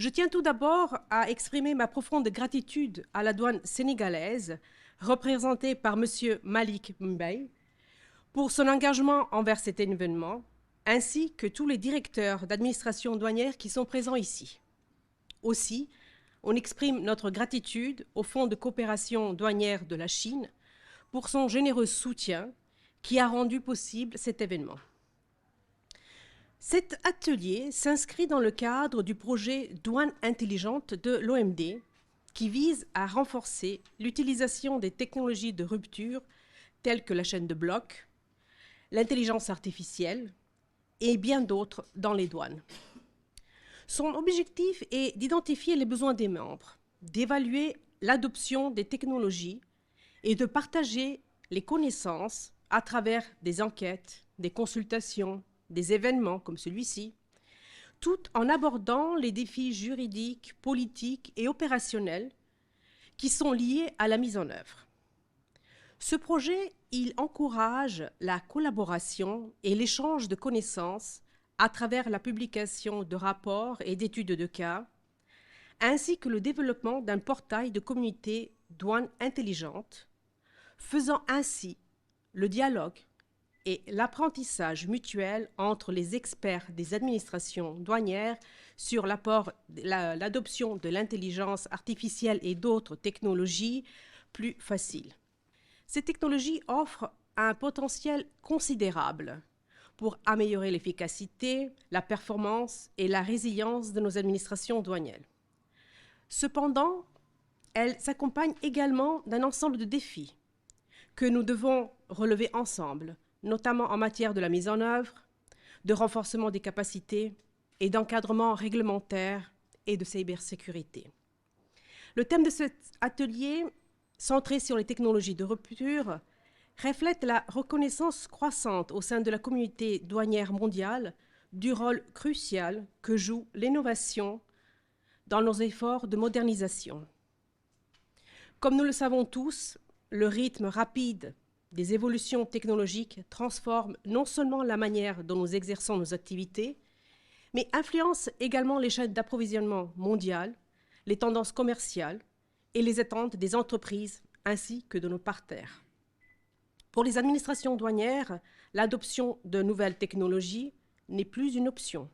Je tiens tout d'abord à exprimer ma profonde gratitude à la douane sénégalaise, représentée par M. Malik Mbaye, pour son engagement envers cet événement, ainsi que tous les directeurs d'administration douanière qui sont présents ici. Aussi, on exprime notre gratitude au Fonds de coopération douanière de la Chine pour son généreux soutien qui a rendu possible cet événement. Cet atelier s'inscrit dans le cadre du projet Douane intelligente de l'OMD qui vise à renforcer l'utilisation des technologies de rupture telles que la chaîne de blocs, l'intelligence artificielle et bien d'autres dans les douanes. Son objectif est d'identifier les besoins des membres, d'évaluer l'adoption des technologies et de partager les connaissances à travers des enquêtes, des consultations, des événements comme celui-ci, tout en abordant les défis juridiques, politiques et opérationnels qui sont liés à la mise en œuvre. Ce projet, il encourage la collaboration et l'échange de connaissances à travers la publication de rapports et d'études de cas, ainsi que le développement d'un portail de communauté douane intelligente, faisant ainsi le dialogue et l'apprentissage mutuel entre les experts des administrations douanières sur l'adoption de l'intelligence artificielle et d'autres technologies plus faciles. Ces technologies offrent un potentiel considérable pour améliorer l'efficacité, la performance et la résilience de nos administrations douanières. Cependant, elles s'accompagnent également d'un ensemble de défis que nous devons relever ensemble, notamment en matière de la mise en œuvre, de renforcement des capacités et d'encadrement réglementaire et de cybersécurité. Le thème de cet atelier, centré sur les technologies de rupture, reflète la reconnaissance croissante au sein de la communauté douanière mondiale du rôle crucial que joue l'innovation dans nos efforts de modernisation. Comme nous le savons tous, le rythme rapide des évolutions technologiques transforme non seulement la manière dont nous exerçons nos activités, mais influence également les chaînes d'approvisionnement mondiales, les tendances commerciales et les attentes des entreprises ainsi que de nos partenaires. Pour les administrations douanières, l'adoption de nouvelles technologies n'est plus une option,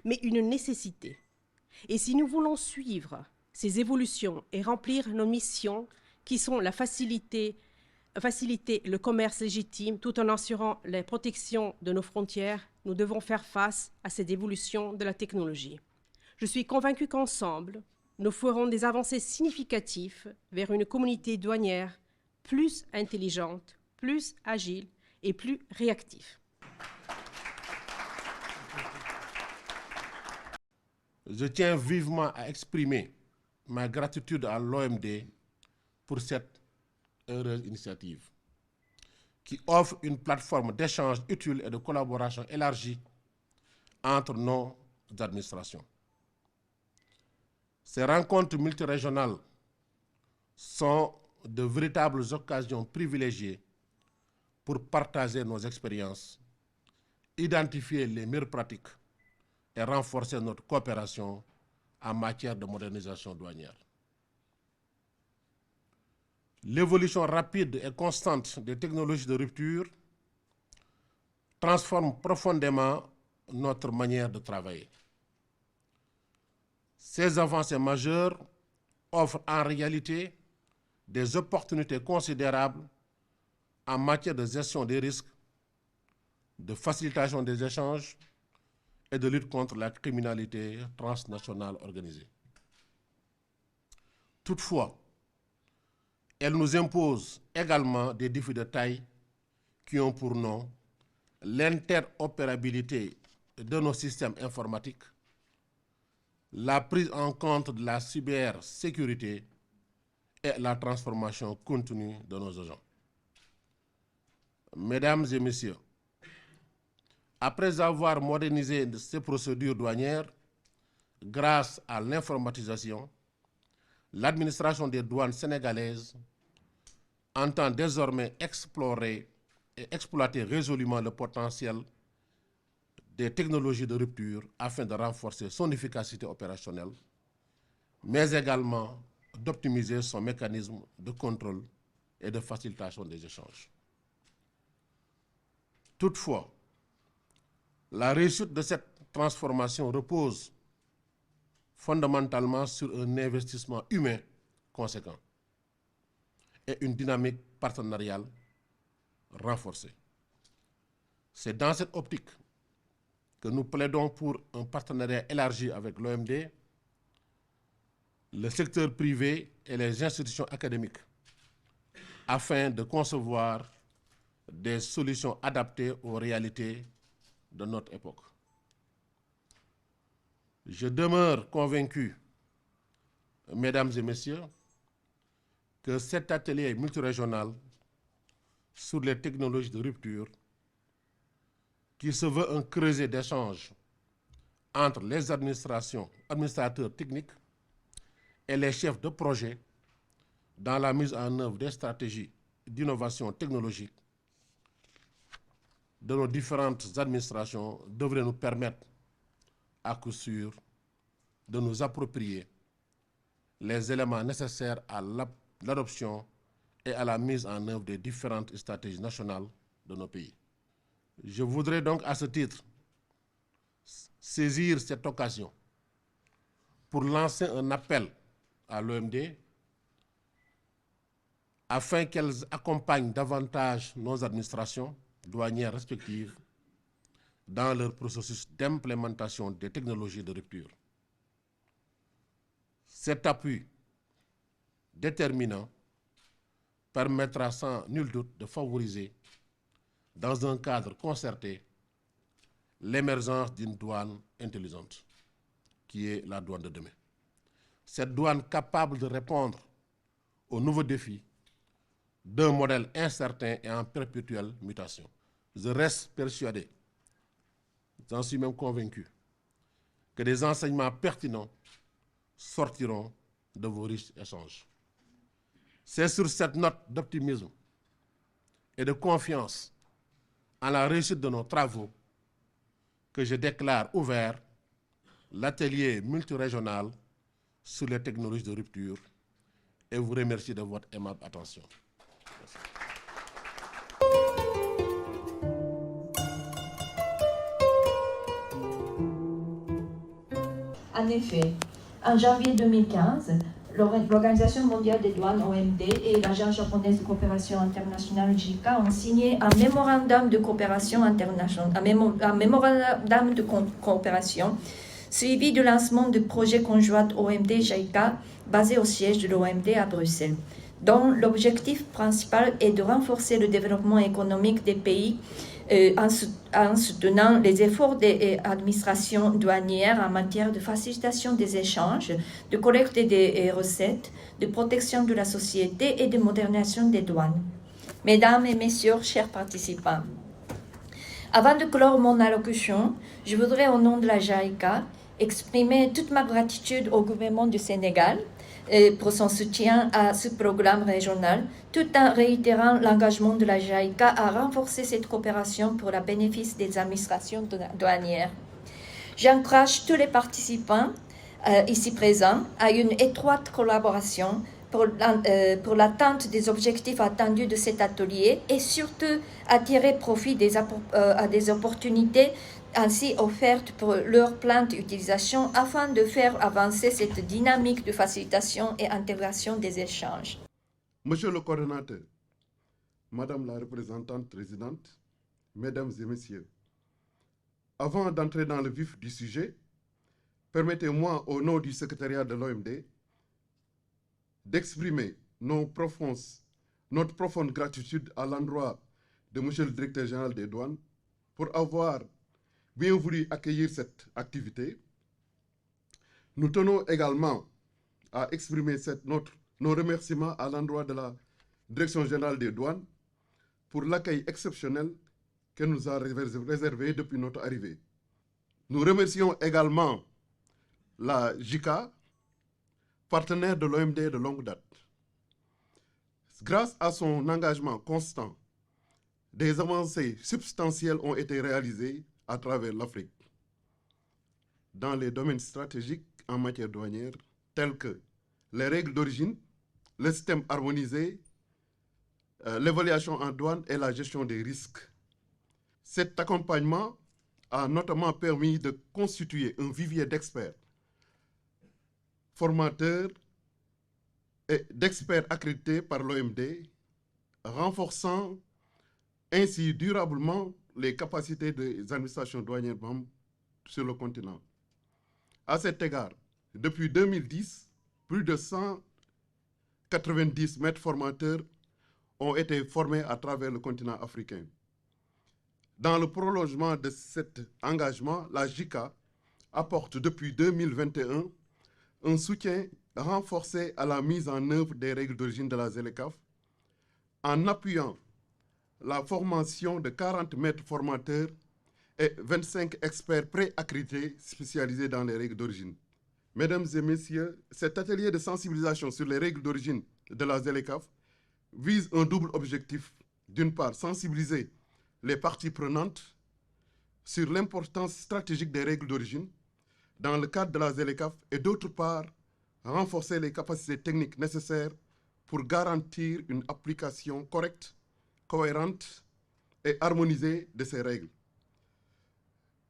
mais une nécessité. Et si nous voulons suivre ces évolutions et remplir nos missions qui sont faciliter le commerce légitime tout en assurant la protection de nos frontières, nous devons faire face à cette évolution de la technologie. Je suis convaincue qu'ensemble, nous ferons des avancées significatives vers une communauté douanière plus intelligente, plus agile et plus réactive. Je tiens vivement à exprimer ma gratitude à l'OMD pour cette heureuse initiative qui offre une plateforme d'échange utile et de collaboration élargie entre nos administrations. Ces rencontres multirégionales sont de véritables occasions privilégiées pour partager nos expériences, identifier les meilleures pratiques et renforcer notre coopération en matière de modernisation douanière. L'évolution rapide et constante des technologies de rupture transforme profondément notre manière de travailler. Ces avancées majeures offrent en réalité des opportunités considérables en matière de gestion des risques, de facilitation des échanges et de lutte contre la criminalité transnationale organisée. Toutefois, elle nous impose également des défis de taille qui ont pour nom l'interopérabilité de nos systèmes informatiques, la prise en compte de la cybersécurité et la transformation continue de nos agents. Mesdames et messieurs, après avoir modernisé ces procédures douanières grâce à l'informatisation, l'administration des douanes sénégalaises entend désormais explorer et exploiter résolument le potentiel des technologies de rupture afin de renforcer son efficacité opérationnelle, mais également d'optimiser son mécanisme de contrôle et de facilitation des échanges. Toutefois, la réussite de cette transformation repose fondamentalement sur un investissement humain conséquent et une dynamique partenariale renforcée. C'est dans cette optique que nous plaidons pour un partenariat élargi avec l'OMD, le secteur privé et les institutions académiques, afin de concevoir des solutions adaptées aux réalités de notre époque. Je demeure convaincu, mesdames et messieurs, que cet atelier multirégional sur les technologies de rupture, qui se veut un creuset d'échange entre les administrateurs techniques et les chefs de projet dans la mise en œuvre des stratégies d'innovation technologique de nos différentes administrations, devrait nous permettre à coup sûr de nous approprier les éléments nécessaires à l'adoption et à la mise en œuvre des différentes stratégies nationales de nos pays. Je voudrais donc à ce titre saisir cette occasion pour lancer un appel à l'OMD afin qu'elles accompagnent davantage nos administrations douanières respectives dans leur processus d'implémentation des technologies de rupture. Cet appui déterminant permettra sans nul doute de favoriser, dans un cadre concerté, l'émergence d'une douane intelligente, qui est la douane de demain. Cette douane capable de répondre aux nouveaux défis d'un modèle incertain et en perpétuelle mutation. Je reste persuadé, j'en suis même convaincu, que des enseignements pertinents sortiront de vos riches échanges. C'est sur cette note d'optimisme et de confiance en la réussite de nos travaux que je déclare ouvert l'atelier multirégional sur les technologies de rupture et vous remercie de votre aimable attention. Merci. En effet, en janvier 2015, l'Organisation mondiale des douanes OMD et l'Agence japonaise de coopération internationale JICA ont signé un mémorandum de coopération internationale, suivi du lancement du projet conjoint OMD-JICA basé au siège de l'OMD à Bruxelles, dont l'objectif principal est de renforcer le développement économique des pays en soutenant les efforts des administrations douanières en matière de facilitation des échanges, de collecte des recettes, de protection de la société et de modernisation des douanes. Mesdames et messieurs, chers participants, avant de clore mon allocution, je voudrais au nom de la JICA exprimer toute ma gratitude au gouvernement du Sénégal pour son soutien à ce programme régional, tout en réitérant l'engagement de la JICA à renforcer cette coopération pour le bénéfice des administrations douanières. J'encourage tous les participants ici présents à une étroite collaboration pour l'atteinte des objectifs attendus de cet atelier et surtout à tirer profit à des opportunités ainsi offertes pour leur plan d'utilisation afin de faire avancer cette dynamique de facilitation et intégration des échanges. Monsieur le coordonnateur, Madame la représentante résidente, Mesdames et Messieurs, avant d'entrer dans le vif du sujet, permettez-moi, au nom du secrétariat de l'OMD, d'exprimer notre profonde gratitude à l'endroit de Monsieur le Directeur général des douanes pour avoir bien voulu accueillir cette activité. Nous tenons également à exprimer nos remerciements à l'endroit de la Direction générale des douanes pour l'accueil exceptionnel qu'elle nous a réservé depuis notre arrivée. Nous remercions également la JICA, partenaire de l'OMD de longue date. Grâce à son engagement constant, des avancées substantielles ont été réalisées à travers l'Afrique dans les domaines stratégiques en matière douanière, tels que les règles d'origine, le système harmonisé, l'évaluation en douane et la gestion des risques. Cet accompagnement a notamment permis de constituer un vivier d'experts, formateurs et d'experts accrédités par l'OMD, renforçant ainsi durablement les capacités des administrations douanières membres sur le continent. À cet égard, depuis 2010, plus de 190 maîtres formateurs ont été formés à travers le continent africain. Dans le prolongement de cet engagement, la JICA apporte depuis 2021 un soutien renforcé à la mise en œuvre des règles d'origine de la ZLECAf en appuyant la formation de 40 maîtres formateurs et 25 experts pré-accrédités spécialisés dans les règles d'origine. Mesdames et messieurs, cet atelier de sensibilisation sur les règles d'origine de la ZLECAf vise un double objectif. D'une part, sensibiliser les parties prenantes sur l'importance stratégique des règles d'origine dans le cadre de la ZLECAf et d'autre part, renforcer les capacités techniques nécessaires pour garantir une application correcte, cohérente et harmonisée de ces règles.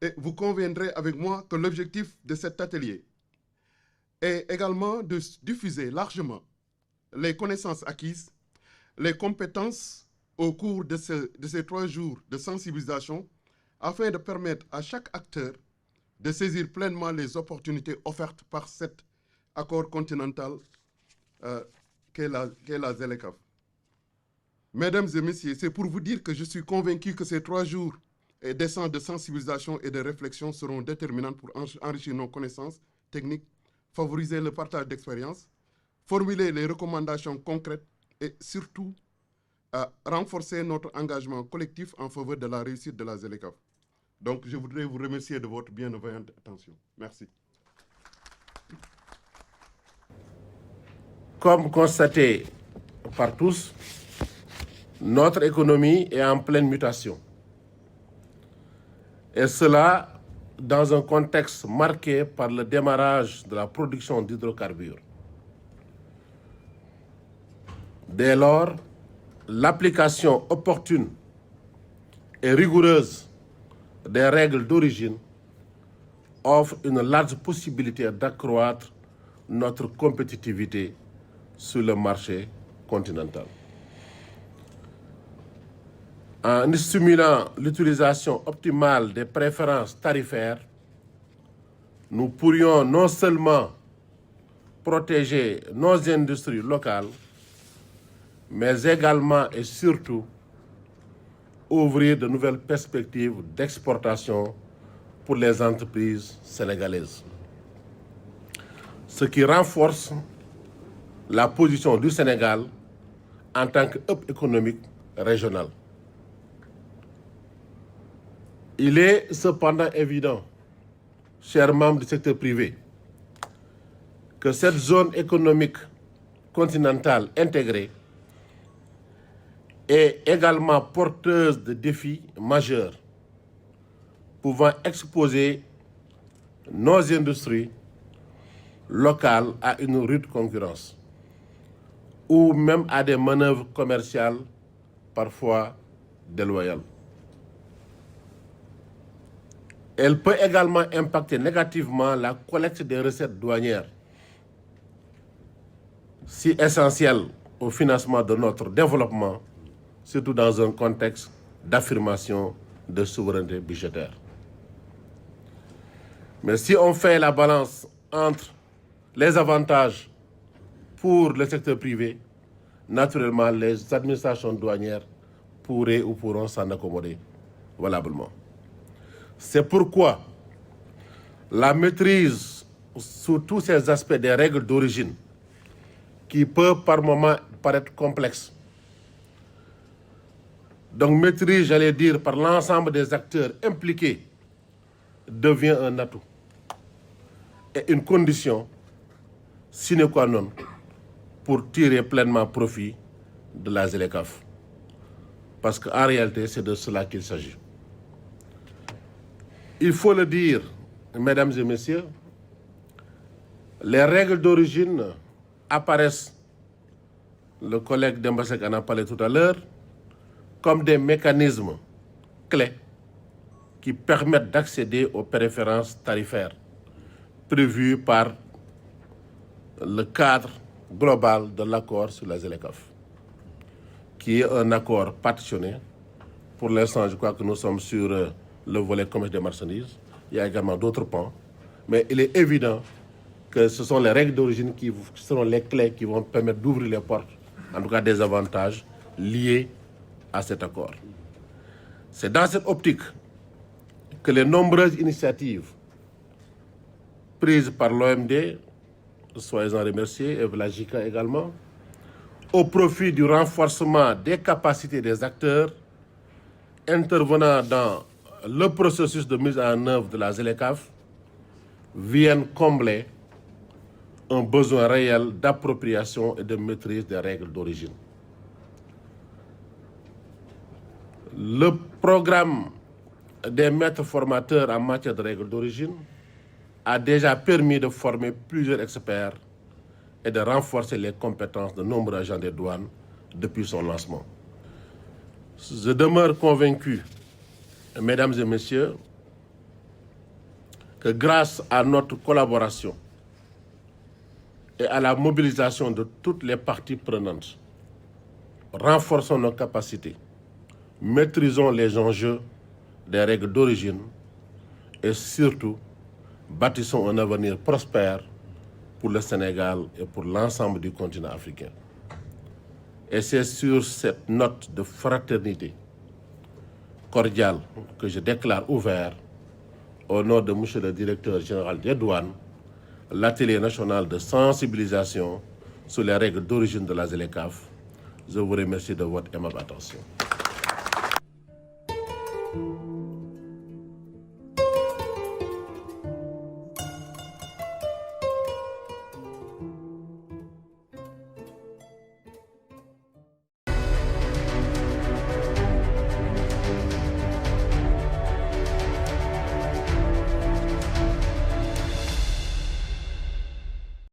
Et vous conviendrez avec moi que l'objectif de cet atelier est également de diffuser largement les connaissances acquises, les compétences au cours de ces 3 jours de sensibilisation afin de permettre à chaque acteur de saisir pleinement les opportunités offertes par cet accord continental qu'est la ZLECAf. Mesdames et messieurs, c'est pour vous dire que je suis convaincu que ces 3 jours décents de sensibilisation et de réflexion seront déterminants pour enrichir nos connaissances techniques, favoriser le partage d'expériences, formuler les recommandations concrètes et surtout renforcer notre engagement collectif en faveur de la réussite de la ZLECAf. Donc, je voudrais vous remercier de votre bienveillante attention. Merci. Comme constaté par tous, notre économie est en pleine mutation. Et cela dans un contexte marqué par le démarrage de la production d'hydrocarbures. Dès lors, l'application opportune et rigoureuse des règles d'origine offre une large possibilité d'accroître notre compétitivité sur le marché continental. En stimulant l'utilisation optimale des préférences tarifaires, nous pourrions non seulement protéger nos industries locales, mais également et surtout ouvrir de nouvelles perspectives d'exportation pour les entreprises sénégalaises. Ce qui renforce la position du Sénégal en tant que hub économique régional. Il est cependant évident, chers membres du secteur privé, que cette zone économique continentale intégrée est également porteuse de défis majeurs, pouvant exposer nos industries locales à une rude concurrence, ou même à des manœuvres commerciales parfois déloyales. Elle peut également impacter négativement la collecte des recettes douanières, si essentielles au financement de notre développement, surtout dans un contexte d'affirmation de souveraineté budgétaire. Mais si on fait la balance entre les avantages pour le secteur privé, naturellement, les administrations douanières pourraient ou pourront s'en accommoder valablement. C'est pourquoi la maîtrise sous tous ces aspects des règles d'origine, qui peuvent par moments paraître complexes, donc maîtrise, j'allais dire, par l'ensemble des acteurs impliqués, devient un atout et une condition sine qua non pour tirer pleinement profit de la ZLECAf. Parce qu'en réalité, c'est de cela qu'il s'agit. Il faut le dire, mesdames et messieurs, les règles d'origine apparaissent, le collègue Dembasek en a parlé tout à l'heure, comme des mécanismes clés qui permettent d'accéder aux préférences tarifaires prévues par le cadre global de l'accord sur la ZLECAf, qui est un accord partitionné. Pour l'instant, je crois que nous sommes sur le volet commerce des marchandises. Il y a également d'autres pans. Mais il est évident que ce sont les règles d'origine qui seront les clés qui vont permettre d'ouvrir les portes, en tout cas des avantages liés à cet accord. C'est dans cette optique que les nombreuses initiatives prises par l'OMD, soyez-en remerciés, et la JICA également, au profit du renforcement des capacités des acteurs intervenant dans le processus de mise en œuvre de la ZLECAf, viennent combler un besoin réel d'appropriation et de maîtrise des règles d'origine. Le programme des maîtres formateurs en matière de règles d'origine a déjà permis de former plusieurs experts et de renforcer les compétences de nombreux agents des douanes depuis son lancement. Je demeure convaincu, mesdames et messieurs, que grâce à notre collaboration et à la mobilisation de toutes les parties prenantes, renforçons nos capacités, maîtrisons les enjeux des règles d'origine et surtout bâtissons un avenir prospère pour le Sénégal et pour l'ensemble du continent africain. Et c'est sur cette note de fraternité cordiale que je déclare ouvert, au nom de M. le directeur général des douanes, l'atelier national de sensibilisation sur les règles d'origine de la ZLECAf. Je vous remercie de votre aimable attention.